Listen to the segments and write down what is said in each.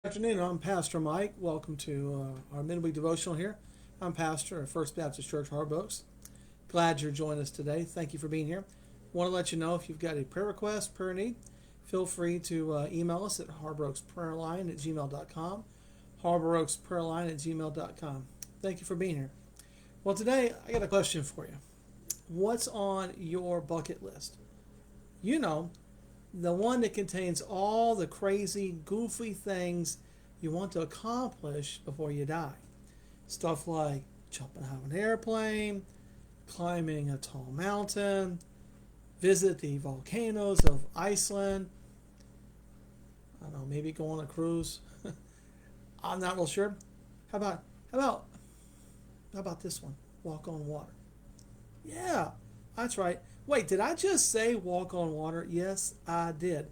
Good afternoon. I'm Pastor Mike. Welcome to our midweek devotional here. I'm pastor at First Baptist Church, Harbor Oaks. Glad you're joining us today. Thank you for being here. Want to let you know if you've got a prayer request, prayer need, feel free to email us at harboroaksprayerline@gmail.com, harboroaksprayerline@gmail.com. Thank you for being here. Well, today I got a question for you. What's on your bucket list? You know, the one that contains all the crazy, goofy things you want to accomplish before you die. Stuff like jumping out of an airplane, climbing a tall mountain, visit the volcanoes of Iceland. I don't know, maybe go on a cruise. I'm not real sure. How about how about how about this one? Walk on water. Yeah, that's right. Wait, did I just say walk on water? Yes, I did.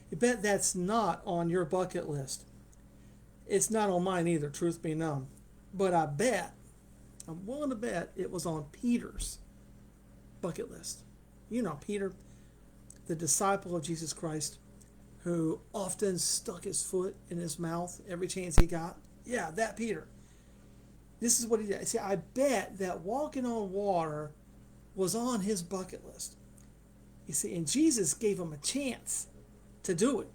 You bet that's not on your bucket list. It's not on mine either, truth be known. But I'm willing to bet it was on Peter's bucket list. You know, Peter, the disciple of Jesus Christ, who often stuck his foot in his mouth every chance he got. Yeah, that Peter. This is what he did. See, I bet that walking on water was on his bucket list. You see, and Jesus gave him a chance to do it.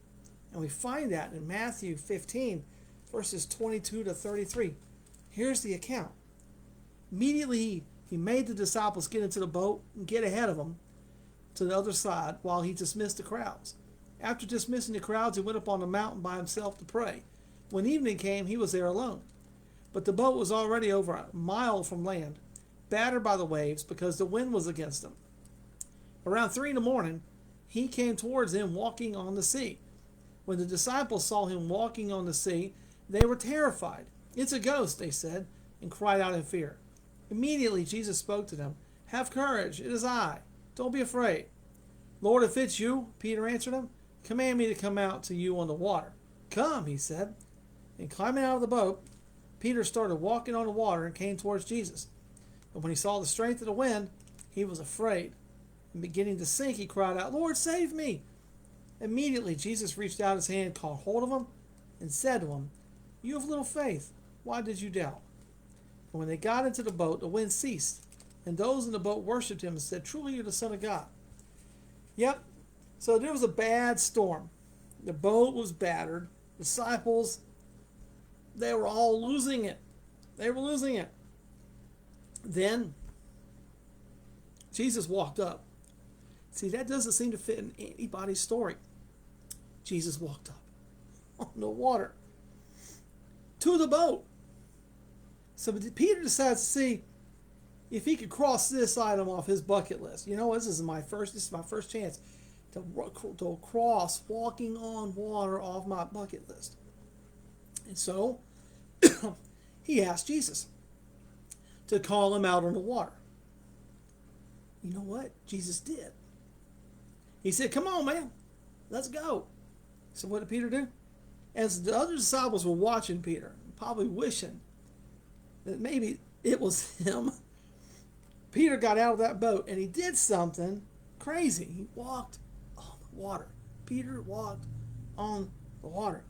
And we find that in Matthew 15, verses 22 to 33. Here's the account. Immediately, he made the disciples get into the boat and get ahead of him to the other side while he dismissed the crowds. After dismissing the crowds, he went up on the mountain by himself to pray. When evening came, he was there alone. But the boat was already over a mile from land, battered by the waves because the wind was against them. Around 3 in the morning, he came towards them walking on the sea. When the disciples saw him walking on the sea, they were terrified. "It's a ghost," they said, and cried out in fear. Immediately Jesus spoke to them. "Have courage, it is I. Don't be afraid." "Lord, if it's you," Peter answered him, "command me to come out to you on the water." "Come," he said. And climbing out of the boat, Peter started walking on the water and came towards Jesus. But when he saw the strength of the wind, he was afraid. And beginning to sink, he cried out, "Lord, save me!" Immediately Jesus reached out his hand, caught hold of him, and said to him, "You have little faith. Why did you doubt?" And when they got into the boat, the wind ceased, and those in the boat worshipped him and said, "Truly you're the Son of God." Yep, so there was a bad storm. The boat was battered. Disciples, they were all losing it. They were losing it. Then Jesus walked up. See, that doesn't seem to fit in anybody's story. Jesus walked up on the water to the boat. So Peter decides to see if he could cross this item off his bucket list. You know, this is my first chance to cross walking on water off my bucket list. And so he asked Jesus to call him out on the water. You know what? Jesus did. He said, "Come on, man. Let's go." So what did Peter do? As the other disciples were watching Peter, probably wishing that maybe it was him, Peter got out of that boat and he did something crazy. He walked on the water. Peter walked on the water.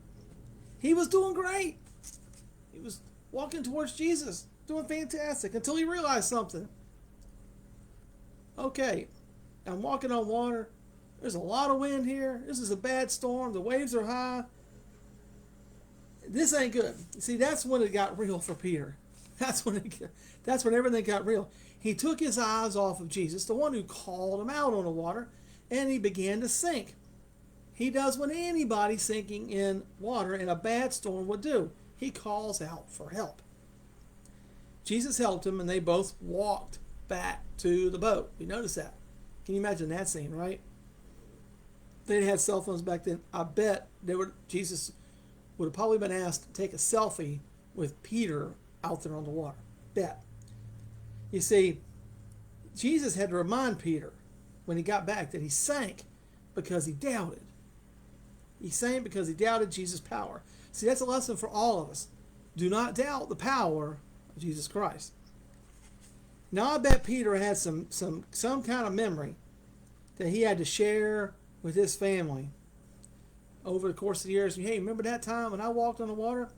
He was doing great. He was walking towards Jesus, doing fantastic, until he realized something. Okay, I'm walking on water. There's a lot of wind here. This is a bad storm. The waves are high. This ain't good. See, that's when it got real for Peter. That's when everything got real. He took his eyes off of Jesus, the one who called him out on the water, and he began to sink. He does what anybody sinking in water in a bad storm would do. He calls out for help. Jesus helped him, and they both walked back to the boat. You notice that? Can you imagine that scene, right? They didn't have cell phones back then. I bet Jesus would have probably been asked to take a selfie with Peter out there on the water. Bet. You see, Jesus had to remind Peter when he got back that he sank because he doubted. He sank because he doubted Jesus' power. See, that's a lesson for all of us. Do not doubt the power of Jesus Christ. Now, I bet Peter had some kind of memory that he had to share with his family over the course of the years. Hey, remember that time when I walked on the water?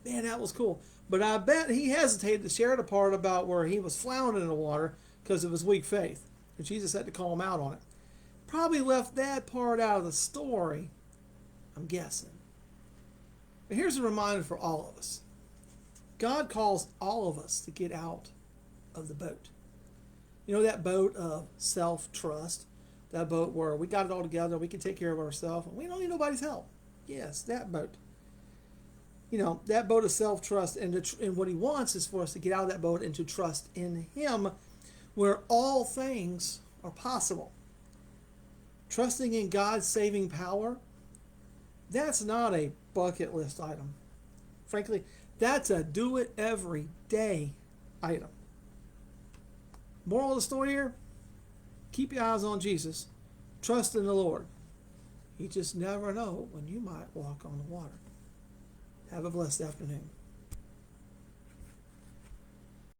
Man, that was cool. But I bet he hesitated to share the part about where he was floundering in the water because of his weak faith. And Jesus had to call him out on it. Probably left that part out of the story, I'm guessing. But here's a reminder for all of us. God calls all of us to get out of the boat. You know, that boat of self-trust, that boat where we got it all together, we can take care of ourselves, and we don't need nobody's help. Yes, that boat. You know, that boat of self-trust, and what he wants is for us to get out of that boat and to trust in him, where all things are possible. Trusting in God's saving power, that's not a bucket list item. Frankly, that's a do it every day item. Moral of the story here, keep your eyes on Jesus. Trust in the Lord. You just never know when you might walk on the water. Have a blessed afternoon.